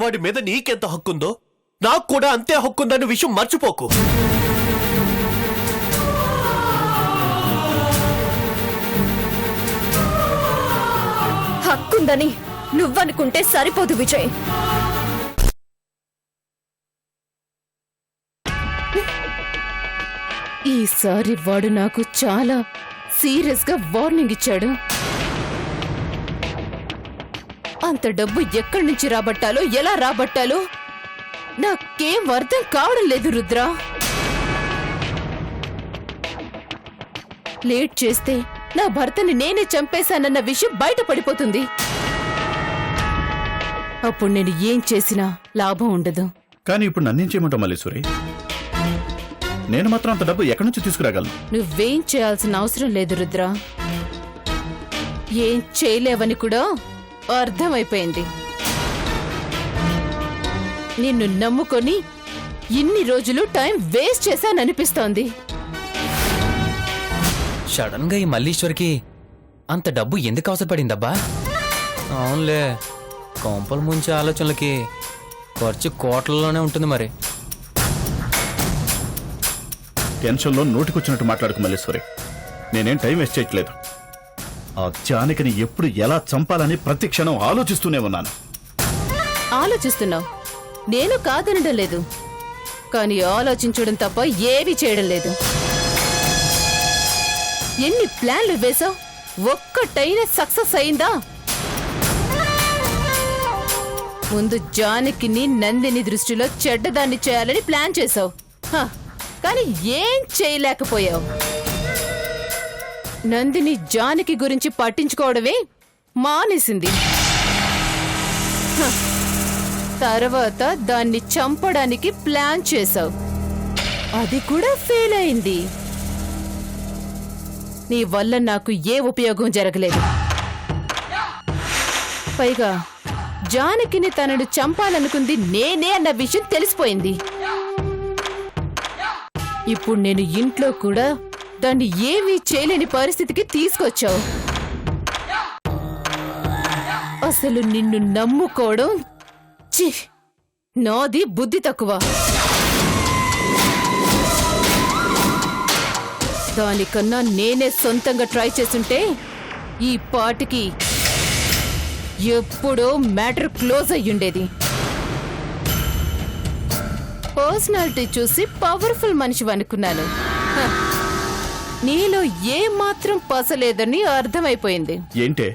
వాడి మీద నీకెంత హక్కుందో నాకు కూడా అంతే హక్కుందన్న విషయం మర్చిపోకు. హక్కుందని నువ్వనుకుంటే సరిపోదు విజయ్. ఈసారి వాడు నాకు చాలా సీరియస్ గా వార్నింగ్ ఇచ్చాడు. అంత డబ్బు ఎక్కడి నుంచి రాబట్టాలో ఎలా రాబట్టాలో నాకేం అర్థం కావడం లేదు రుద్ర. లేట్ చేస్తే నా భర్తని నేనే చంపేశానన్న విషయం బయటపడిపోతుంది. అప్పుడు నేను ఏం చేసినా లాభం ఉండదు. కానీ ఇప్పుడు నన్నేం చేయమంటావు మల్లీశ్వరి? నేను మాత్రం అంత డబ్బు ఎక్కడి నుంచి తీసుకురాగలను? నువ్వేం చేయాల్సిన అవసరం లేదు రుద్ర. ఏం చేయలేవని కూడా అర్థమైపోయింది. నిన్ను నమ్ముకొని ఇన్ని రోజులు టైం వేస్ట్ చేశాననిపిస్తోంది. సడన్ గా ఈ మల్లీశ్వరికి అంత డబ్బు ఎందుకు అవసరపడిందబ్బా? అవునులే, కొంపలు ముంచే ఆలోచనలకి ఖర్చు కోట్లలోనే ఉంటుంది మరి. టెన్షన్లో నోటికొచ్చినట్టు మాట్లాడుకు మల్లీశ్వరి. నేనేం టైం వేస్ట్ చేయట్లేదు. ఆ జానకిని ఎప్పుడు ఎలా చంపాలని ప్రతి క్షణం ఆలోచిస్తూనే ఉన్నాను. ఆలోచిస్తున్నావు, నేను కాదనడం లేదు. కానీ ఆలోచించడం తప్ప ఏమీ చేయడం లేదు. ఎన్ని ప్లాన్లు వేసావు, ఒక్కటైనా సక్సెస్ అయిందా? ముందు జానకిని నందిని దృష్టిలో చెడ్డదాన్ని చేయాలని ప్లాన్ చేశావు. కానీ ఏం చేయలేకపోయావు. నందిని జానకి గురించి పట్టించుకోవడమే మానేసింది. తర్వాత దాన్ని చంపడానికి ప్లాన్ చేశావు. అది కూడా ఫెయిల్ అయింది. నీ వల్ల నాకు ఏ ఉపయోగం జరగలేదు. పైగా జానకిని తనను చంపాలనుకుంది నేనే అన్న విషయం తెలిసిపోయింది. ఇప్పుడు నేను ఇంట్లో కూడా దాన్ని ఏమీ చేయలేని పరిస్థితికి తీసుకొచ్చావు. అసలు నిన్ను నమ్ముకోవడం నాది బుద్ధి తక్కువ. దానికన్నా నేనే సొంతంగా ట్రై చేసుంటే ఈ పాటికి ఎప్పుడో మ్యాటర్ క్లోజ్ అయ్యుండేది. పర్సనాలిటీ చూసి పవర్ఫుల్ మనిషి అనుకున్నాను. నీలో ఏ మాత్రం పసలేదని అర్థమైపోయింది. ఏంటే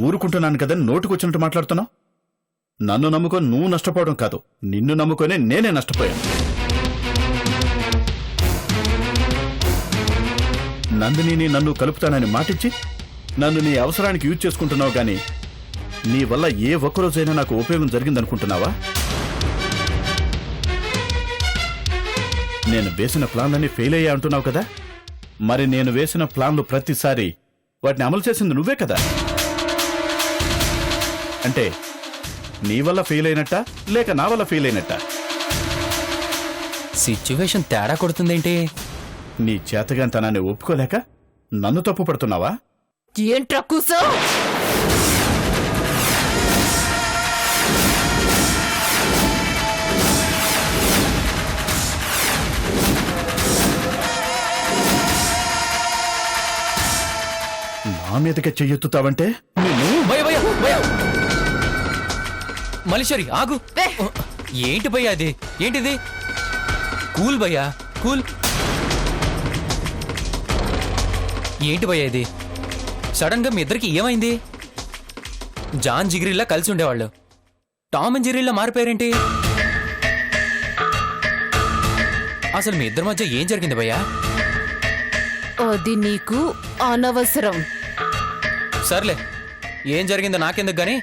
ఊరుకుంటున్నాను కదా నోటికొచ్చినట్టు మాట్లాడుతున్నావు? నన్ను నమ్ముకొని నువ్వు నష్టపోవడం కాదు, నిన్ను నమ్ముకొని నేనే నష్టపోయాను. నందిని నన్ను కలుపుతానని మాటిచ్చి నన్ను నీ అవసరానికి యూజ్ చేసుకుంటున్నావు గాని నీ వల్ల ఏ ఒక్కరోజైనా నాకు ఉపయోగం జరిగిందనుకుంటున్నావా? నేను వేసిన ప్లాన్లన్నీ ఫెయిల్ అయ్యా అంటున్నావు కదా, మరి నేను వేసిన ప్లాన్లు ప్రతిసారి వాటిని అమలు చేసింది నువ్వే కదా. అంటే నీ వల్ల ఫెయిల్ అయినట్టా లేక నా వల్ల ఫెయిల్ అయినట్టా? సిచ్యువేషన్ తేడా కొడుతుందేంటి? నీ చేతగాంతనాన్ని ఒప్పుకోలేక నన్ను తప్పు పడుతున్నావా? ఏంట్రా కూసో? నా మీదకే చెయ్యెత్తుతావంటే మల్లీశ్వరి ఆగు. ఏంటి భయ్యా అది? ఏంటిది? కూల్ భయ్యా, కూల్. ఏంటి భయ్యా ఇది? సడన్ గా మీ ఇద్దరికి ఏమైంది? జాన్ జిగిరిల్లా కలిసి ఉండేవాళ్ళు, టామ్ అండ్ జెర్రీలా మారిపోయారేంటి? అసలు మీ ఇద్దరి మధ్య ఏం జరిగింది భయ్యా? అది నీకు అనవసరం. సర్లే, ఏం జరిగిందో నాకెందుకు గానీ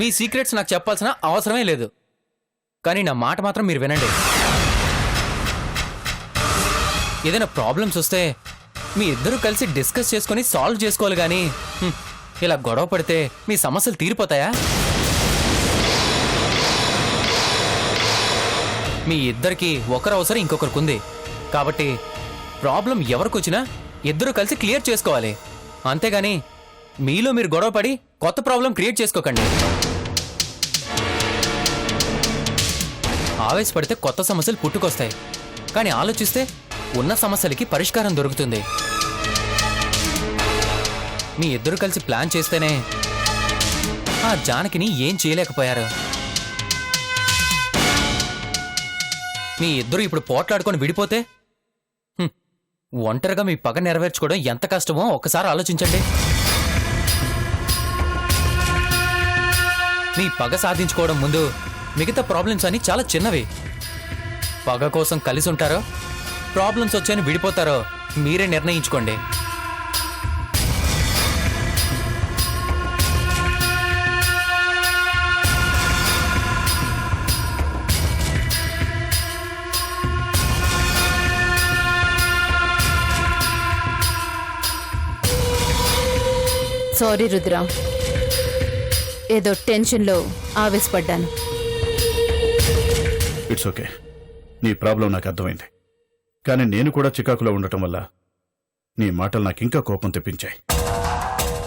మీ సీక్రెట్స్ నాకు చెప్పాల్సిన అవసరమే లేదు. కానీ నా మాట మాత్రం మీరు వినండి. ఏదైనా ప్రాబ్లమ్స్ వస్తే మీ ఇద్దరు కలిసి డిస్కస్ చేసుకుని సాల్వ్ చేసుకోవాలి గానీ ఇలా గొడవ పడితే మీ సమస్యలు తీరిపోతాయా? మీ ఇద్దరికి ఒకరు అవసరం ఇంకొకరికి ఉంది కాబట్టి ప్రాబ్లం ఎవరికొచ్చినా ఇద్దరు కలిసి క్లియర్ చేసుకోవాలి. అంతేగాని మీలో మీరు గొడవ పడి కొత్త ప్రాబ్లం క్రియేట్ చేసుకోకండి. ఆవేశపడితే కొత్త సమస్యలు పుట్టుకొస్తాయి, కానీ ఆలోచిస్తే ఉన్న సమస్యలకి పరిష్కారం దొరుకుతుంది. మీ ఇద్దరు కలిసి ప్లాన్ చేస్తేనే ఆ జానకిని ఏం చేయలేకపోయారు. మీ ఇద్దరు ఇప్పుడు పోట్లాడుకొని విడిపోతే ఒంటరిగా మీ పగ నెరవేర్చుకోవడం ఎంత కష్టమో ఒకసారి ఆలోచించండి. మీ పగ సాధించుకోవడం ముందు మిగతా ప్రాబ్లమ్స్ అన్ని చాలా చిన్నవి. పగ కోసం కలిసి ఉంటారో, ప్రాబ్లమ్స్ వచ్చాయని విడిపోతారో మీరే నిర్ణయించుకోండి. సారీ రుద్ర, ఏదో టెన్షన్లో ఆవేశపడ్డాను. ఇట్స్ ఓకే, నీ ప్రాబ్లం నాకు అర్థమైంది. కానీ నేను కూడా చికాకులో ఉండటం వల్ల నీ మాటలు నాకు ఇంకా కోపం తెప్పించాయి.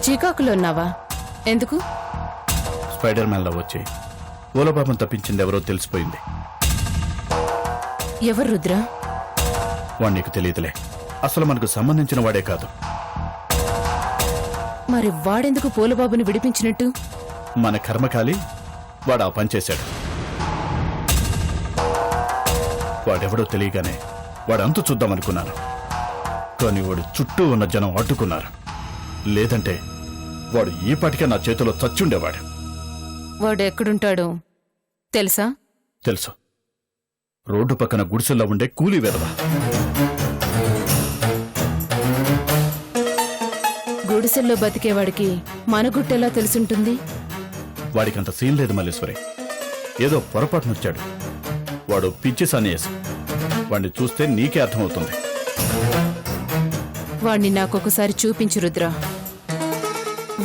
చికాకులో ఉన్నావా? ఎందుకు? స్పైడర్ మ్యాన్లో వచ్చి ఓలపాపం తప్పించింది ఎవరో తెలిసిపోయింది. ఎవరు రుద్ర? వాడు నీకు తెలియదులే, అసలు మనకు సంబంధించిన వాడే కాదు. మరి వాడెందుకు పూలబాబుని విడిపించినట్టు? మన కర్మకాలి వాడు ఆ పని చేశాడు. వాడెవడో తెలియగానే వాడు అంతు చూద్దామనుకున్నాను, కానీ వాడు చుట్టూ ఉన్న జనం అడ్డుకున్నారు. లేదంటే వాడు ఈ పాటికే నా చేతిలో చచ్చుండేవాడు. వాడు ఎక్కడుంటాడో తెలుసా? తెలుసు, రోడ్డు పక్కన గుడిసెల్లో ఉండే కూలీ వెధవ. గుడిసెల్లో బతికేవాడికి మన గుట్టెలా తెలుసుంటుంది? వాడికంత సీన్ లేదు మల్లేశ్వరి, ఏదో పొరపాటునొచ్చాడు. వాడు పిచ్చి సన్యాసి. వాడిని చూస్తే నీకే అర్థమవుతుంది. వాణ్ణి నాకొకసారి చూపించు రుద్ర.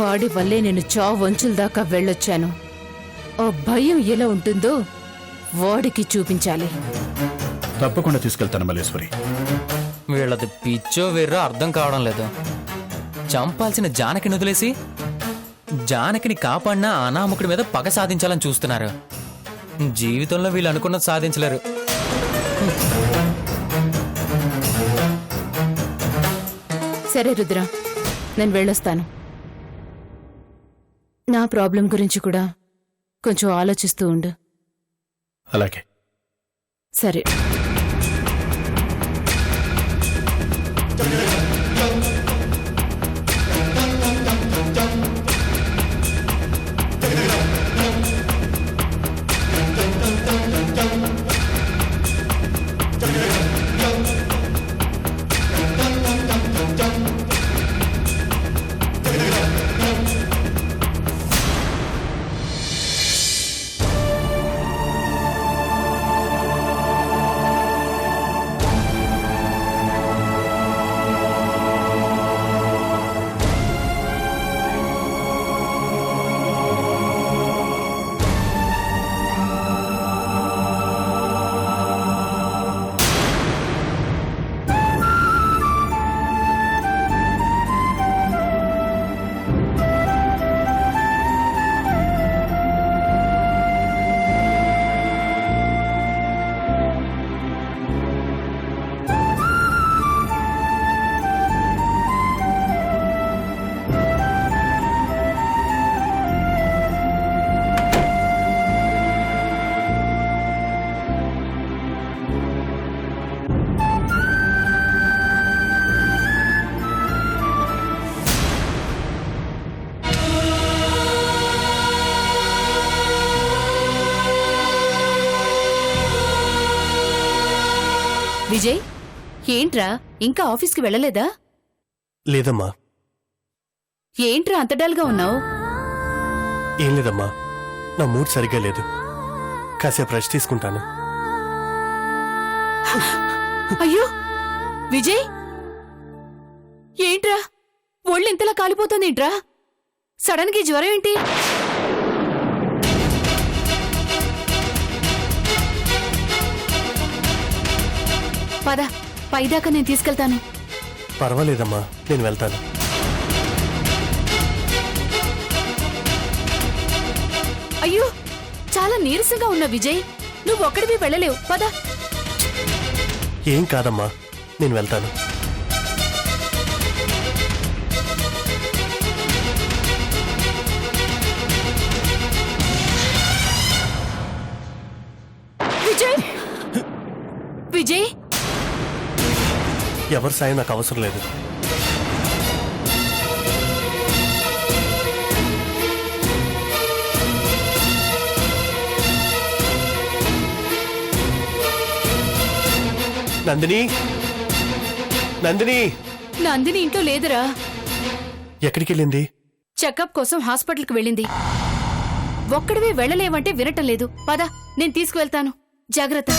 వాడి వల్లే నేను వంచుల దాకా వెళ్ళొచ్చాను. ఆ భయం ఎలా ఉంటుందో వాడికి చూపించాలి. తప్పకుండా తీసుకెళ్తాను మల్లేశ్వరి. వీళ్ళది పిచ్చో వేర్రో అర్థం కావడం లేదు. చంపాల్సిన జానకిని వదిలేసి జానకిని కాపాడిన అనామకుడి మీద పగ సాధించాలని చూస్తున్నారు. జీవితంలో వీళ్ళు అనుకున్నది సాధించలేరు. సరే రుద్ర, నేను వెళ్ళొస్తాను. నా ప్రాబ్లం గురించి కూడా కొంచెం ఆలోచిస్తూ ఉండు. అలాగే. సరే. విజయ్, ఏంట్రా ఇంకా ఆఫీస్కి వెళ్ళలేదా? లేదమ్మా. ఏంట్రా అంత డల్గా ఉన్నావు? ఏం లేదమ్మా, నా మూడ్ సరిగ్గా లేదు. కాసేపు రెస్ట్ తీసుకుంటాను. అయ్యో విజయ్, ఏంట్రా ఒళ్ళు ఇంతలా కాలిపోతుందేంట్రా? సడన్ గా జ్వరం ఏంటి? పద, పైదాకా నేను తీసుకెళ్తాను. పర్వాలేదమ్మా, నేను వెళ్తాను. అయ్యో, చాలా నీరసంగా ఉన్న విజయ్, నువ్వు ఒక్కడివి వెళ్ళలేవు పద. ఏం కాదమ్మా, నేను వెళ్తాను. విజయ్ విజయ్ ఎవరి సాయం నాకు అవసరం లేదు. నందిని, నందిని, నందిని ఇంట్లో లేదురా. ఎక్కడికి వెళ్ళింది? చెకప్ కోసం హాస్పిటల్కి వెళ్ళింది. ఒక్కడివే వెళ్ళలేవంటే వినటం లేదు. పద, నేను తీసుకువెళ్తాను. జాగ్రత్త.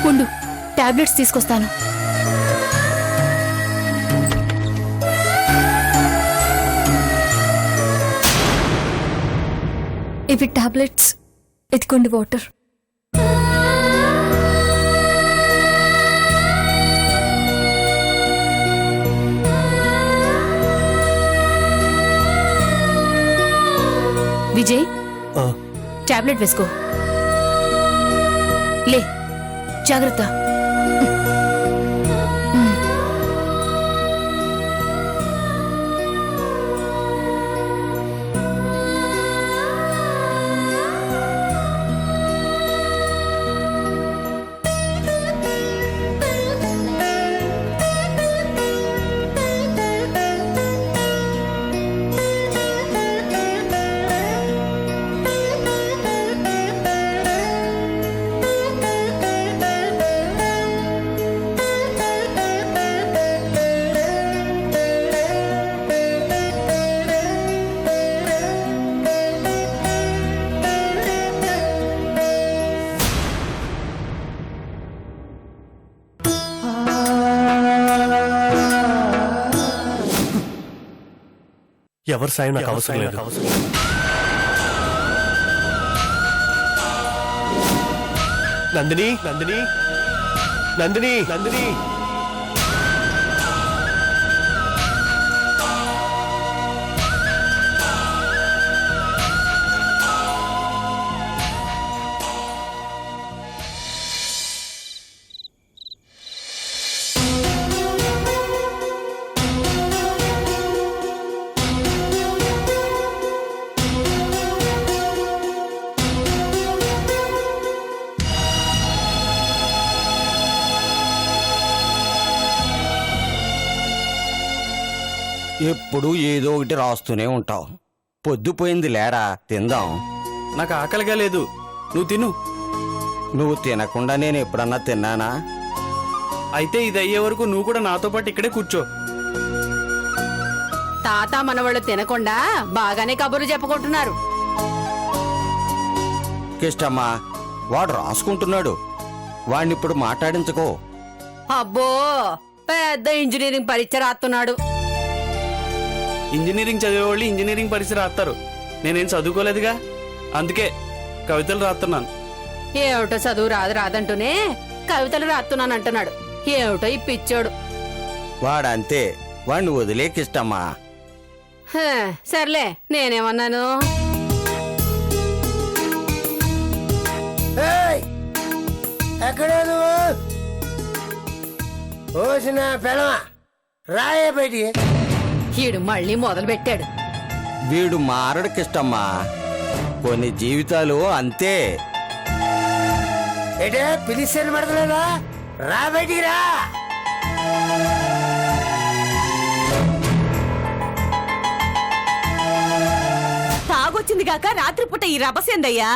ఉండు, టాబ్లెట్స్ తీసుకొస్తాను. ఇవి టాబ్లెట్స్, ఎత్తుకోండి వాటర్. విజయ్, ఆ, టాబ్లెట్ వేసుకో. లే, జాగ్రత్త. ఎవరి సాయం నాకు అవసరం లేదు. నందిని, నందిని, నందిని, నందిని. ఎప్పుడు ఏదో ఒకటి రాస్తూనే ఉంటావు. పొద్దుపోయింది లేరా, తిందాం. నాకు ఆకలిగా లేదు, నువ్వు తిను. నువ్వు తినకుండా నేను ఎప్పుడన్నా తిన్నానా? అయితే ఇది అయ్యే వరకు నువ్వు కూడా నాతో పాటు ఇక్కడే కూర్చో. తాత మనవాళ్ళు తినకుండా బాగానే కబుర్లు చెప్పుకుంటున్నారు. కిష్టమ్మా, వాడు రాసుకుంటున్నాడు. వాడినిప్పుడు మాట్లాడించుకో. అబ్బో, పెద్ద ఇంజనీరింగ్ పరీక్ష రాస్తున్నాడు. ఇంజనీరింగ్ చదివేవాళ్ళు ఇంజనీరింగ్ పరీక్ష రాస్తారు. నేనేం చదువుకోలేదుగా, అందుకే కవితలు రాస్తున్నాను. ఏమిటో చదువు రాదంటూనే కవితలు రాస్తున్నాను అంటున్నాడు. ఏమిటో ఈ పిచ్చోడు. వాడంతే, వాడిని వదిలే కిష్టమ్మా. హ, సర్లే, నేనేమన్నాను? ఎక్కడే నువ్వు? ఓసిన పెడమా, రాయే బయటికి. ఈడు మళ్ళీ మొదలు పెట్టాడు. వీడు మారడు కిష్టమ్మా. కొన్ని జీవితాలు అంతే. ఏటే పిలిస్తే పడతలేదా? రా బయటికి రా. తాగొచ్చింది కాక రాత్రిపూట ఈ రభసేందయ్యా?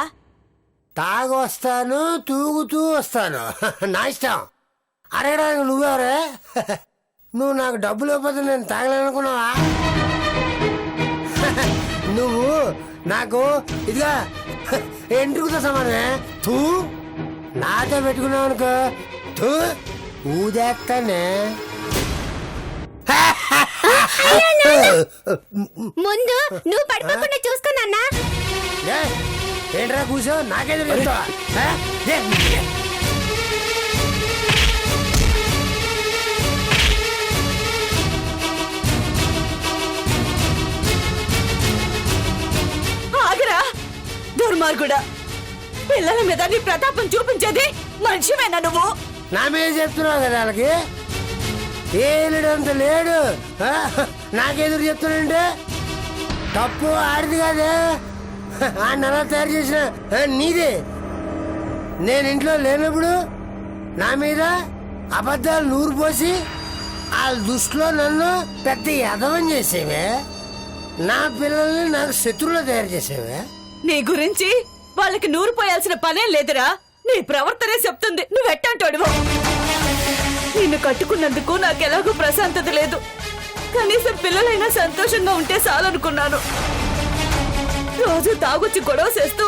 తాగొస్తాను, తూగుతూ వస్తాను. నా ఇష్టం. అడగడానికి నువ్వెవరే? నువ్వు నాకు డబ్బులు ఇవ్వకపోతే నేను తాగలేనుకున్నావా? నువ్వు నాకు ఇదిగా ఎంట్రుకుతో సమానమే. తూ నాతో పెట్టుకున్నావు అనుకో, తూ ఊదేస్తానే. ముందు నువ్వు పడిపోకుండా చూసుకున్నా. ఏంట్రా కూర్చో, నాకేదో చెప్తావా? ఆగరా దుర్మార్గుడా! పిల్లల మీద నీ ప్రతాపం చూపించేది మనిషివేనా నువ్వు? నా మీద చెప్తున్నావు కదా వాళ్ళకి. ఏలేడంత లేడు, నాకెదురు చెప్తున్నానంటే తప్పు ఆడిది కాదే. ఆయన అలా తయారు చేసిన నీదే. నేను ఇంట్లో లేనప్పుడు నా మీద అబద్ధాలు నూరు పోసి వాళ్ళ దృష్టిలో నన్ను పెద్ద యదవం చేసేవే. నా పిల్లల్ని నాకు శత్రువులో తయారు చేసేవే. నీ గురించి వాళ్ళకి నూరు పోయాల్సిన పనేం లేదురా. నీ ప్రవర్తనే చెప్తుంది నువ్వెట్టంటాడువో. నిన్ను కట్టుకున్నందుకు నాకెలాగూ ప్రశాంతత లేదు. కనీసం పిల్లలైనా సంతోషంగా ఉంటే చాలనుకున్నాను. రోజు తాగొచ్చి గొడవ చేస్తూ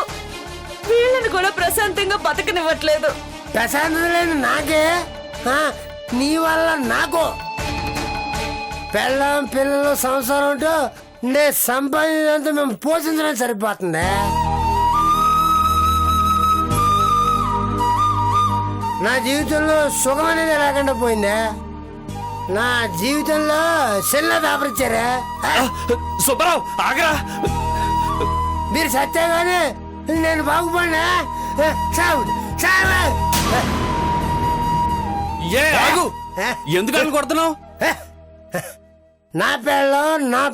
వీళ్ళని కూడా ప్రశాంతంగా బతకనివ్వట్లేదు. ప్రశాంతత లేని నాకే, నీ వల్ల నాకు పిల్లం పిల్లలు సంసారం ఉంటూ నేను సంపాదించినంత మేము పోషించడం సరిపోతుంది. నా జీవితంలో సుఖం అనేది లేకుండా పోయిందే. నా జీవితంలో సెల్ల దాపరిచారా? సుబ్బారావు ఆగరా. మీరు సత్యగానే నేను బాగుపడినా ఏ ఆగు, ఎందుకు అని కొడుతున్నావు? నా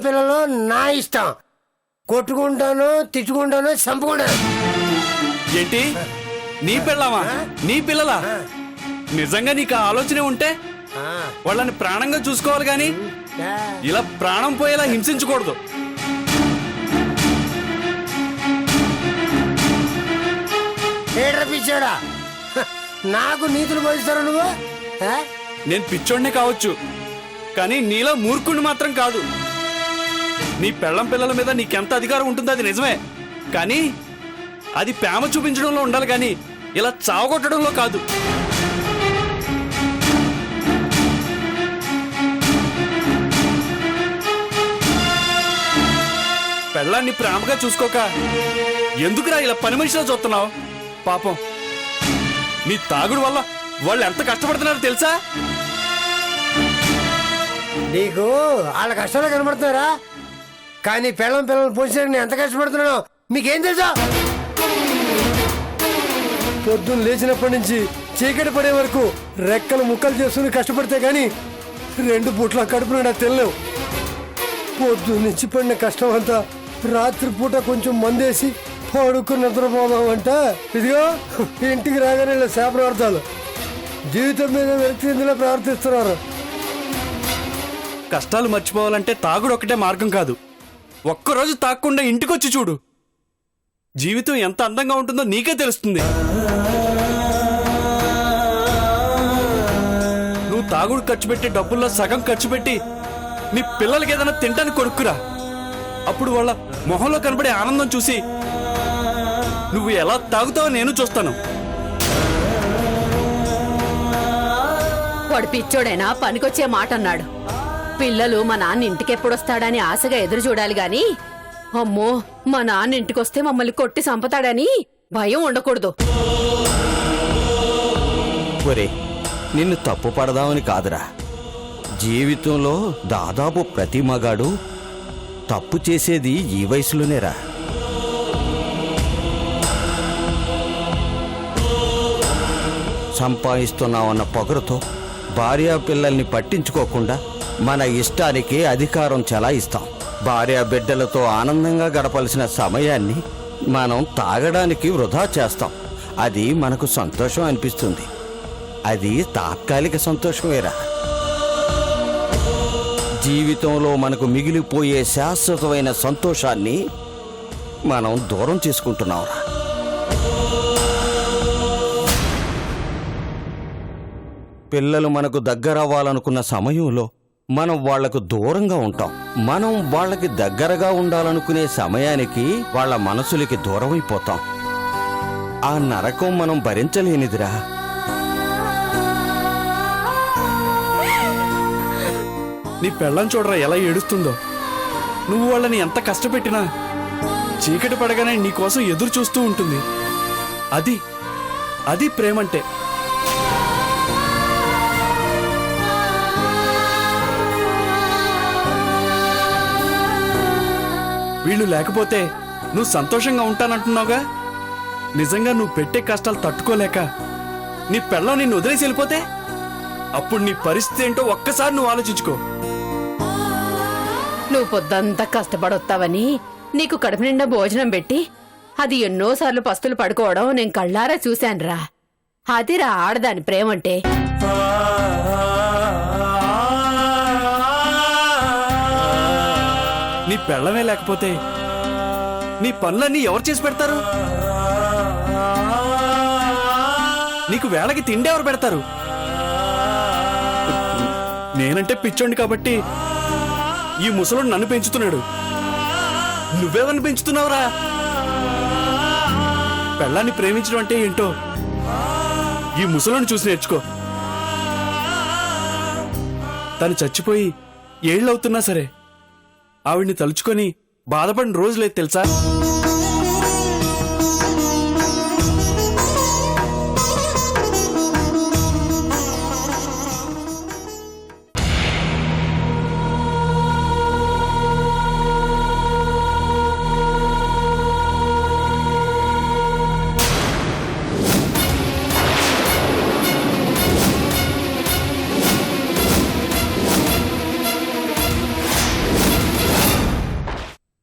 పిల్లలు నా ఇష్టం. కొట్టుకుంటాను, తిట్టుకుంటాను, చంపుకుంటాను. ఏంటి నీ పిల్లమా? నీ పిల్లలా? నిజంగా నీకు ఆ ఆలోచనే ఉంటే వాళ్ళని ప్రాణంగా చూసుకోవాలి గాని ఇలా ప్రాణం పోయేలా హింసించకూడదు. పిచ్చాడా? నాకు నీతులు బోధిస్తారా నువ్వు? నేను పిచ్చోడ్నే కావచ్చు, కానీ నీలో మూర్ఖుని మాత్రం కాదు. నీ పెళ్ళం పిల్లల మీద నీకెంత అధికారం ఉంటుందో అది నిజమే, కానీ అది ప్రేమ చూపించడంలో ఉండాలి కానీ ఇలా చావగొట్టడంలో కాదు. పెళ్ళాన్ని ప్రేమగా చూసుకోక ఎందుకురా ఇలా పని మనిషిలో చూస్తున్నావు? పాపం నీ తాగుడు వల్ల వాళ్ళు ఎంత కష్టపడుతున్నారో తెలుసా? నీకు వాళ్ళ కష్టాలు కనబడుతున్నారా? కానీ పిల్లల్ని పోషించడానికి నేను ఎంత కష్టపడుతున్నానో మీకేం తెలుసా? పొద్దున్న లేచినప్పటి నుంచి చీకటి పడే వరకు రెక్కలు ముక్కలు చేసుకుని కష్టపడితే గాని 2 పూట్ల కడుపు నిండా తినలేవు. పొద్దున్న నుంచి పడిన కష్టం అంతా రాత్రి పూట కొంచెం మందేసి పడుకుని నిద్రపోదామంట. ఇదిగో ఇంటికి రాగానే ఇలా శాపనార్థాలు జీవితం మీద వ్యక్తిలో ప్రవర్తిస్తున్నారు. కష్టాలు మర్చిపోవాలంటే తాగుడు ఒకటే మార్గం కాదు. ఒక్కరోజు తాగకుండా ఇంటికొచ్చి చూడు, జీవితం ఎంత అందంగా ఉంటుందో నీకే తెలుస్తుంది. నువ్వు తాగుడు ఖర్చు పెట్టి డబ్బుల్లో సగం ఖర్చు పెట్టి నీ పిల్లలకి ఏదైనా తింటానికి కొడుకురా. అప్పుడు వాళ్ళ మొహంలో కనబడే ఆనందం చూసి నువ్వు ఎలా తాగుతావో నేను చూస్తాను. వాడు పిచ్చోడైనా పనికొచ్చే మాట అన్నాడు. పిల్లలు మా నాన్న ఇంటికెప్పుడొస్తాడని ఆశగా ఎదురు చూడాలి గాని, అమ్మో మా నాన్న ఇంటికొస్తే మమ్మల్ని కొట్టి చంపుతాడని భయం ఉండకూడదు. ఒరే, నిన్ను తప్పు పడదామని కాదురా. జీవితంలో దాదాపు ప్రతి మగాడు తప్పు చేసేది ఈ వయసులోనేరా. సంపాదిస్తున్నామన్న పొగరుతో భార్యా పిల్లల్ని పట్టించుకోకుండా మన ఇష్టానికి అధికారం చెలాయిస్తాం. భార్యా బిడ్డలతో ఆనందంగా గడపాల్సిన సమయాన్ని మనం తాగడానికి వృధా చేస్తాం. అది మనకు సంతోషం అనిపిస్తుంది. అది తాత్కాలిక సంతోషమేరా. జీవితంలో మనకు మిగిలిపోయే శాశ్వతమైన సంతోషాన్ని మనం దూరం చేసుకుంటున్నాంరా. పిల్లలు మనకు దగ్గరవ్వాలనుకున్న సమయంలో మనం వాళ్లకు దూరంగా ఉంటాం. మనం వాళ్ళకి దగ్గరగా ఉండాలనుకునే సమయానికి వాళ్ళ మనసులకి దూరమైపోతాం. ఆ నరకం మనం భరించలేనిదిరా. నీ పెళ్ళం చూడరా ఎలా ఏడుస్తుందో. నువ్వు వాళ్ళని ఎంత కష్టపెట్టినా చీకటి పడగానే నీకోసం ఎదురు చూస్తూ ఉంటుంది. అది అది ప్రేమంటే. వీళ్ళు లేకపోతే నువ్వు సంతోషంగా ఉంటానంటున్నావుగా. నిజంగా నువ్వు పెట్టే కష్టాలు తట్టుకోలేక నీ పెళ్ళం నిన్ను వదిలేసి వెళ్ళిపోతే అప్పుడు నీ పరిస్థితి ఏంటో ఒక్కసారి నువ్వు ఆలోచించుకో. నువ్వు పొద్దంతా కష్టపడొత్తావని నీకు కడుపు నిండా భోజనం పెట్టి అది ఎన్నోసార్లు పస్తులు పడుకోవడం నేను కళ్ళారా చూశానురా. అదిరా ఆడదాని ప్రేమంటే. నీ పెళ్ళమే లేకపోతే నీ పనులన్నీ ఎవరు చేసి పెడతారు? నీకు వేళకి తిండి ఎవరు పెడతారు? నేనంటే పిచ్చోండి కాబట్టి ఈ ముసలోడు నన్ను పెంచుతున్నాడు. నువ్వెవరిని పెంచుతున్నావురా? పెళ్ళాన్ని ప్రేమించడం అంటే ఏంటో ఈ ముసలోని చూసి నేర్చుకో. తను చచ్చిపోయి ఏళ్ళవుతున్నా సరే ఆవిడ్ని తలుచుకొని బాధపడిన రోజులేదు తెలుసా?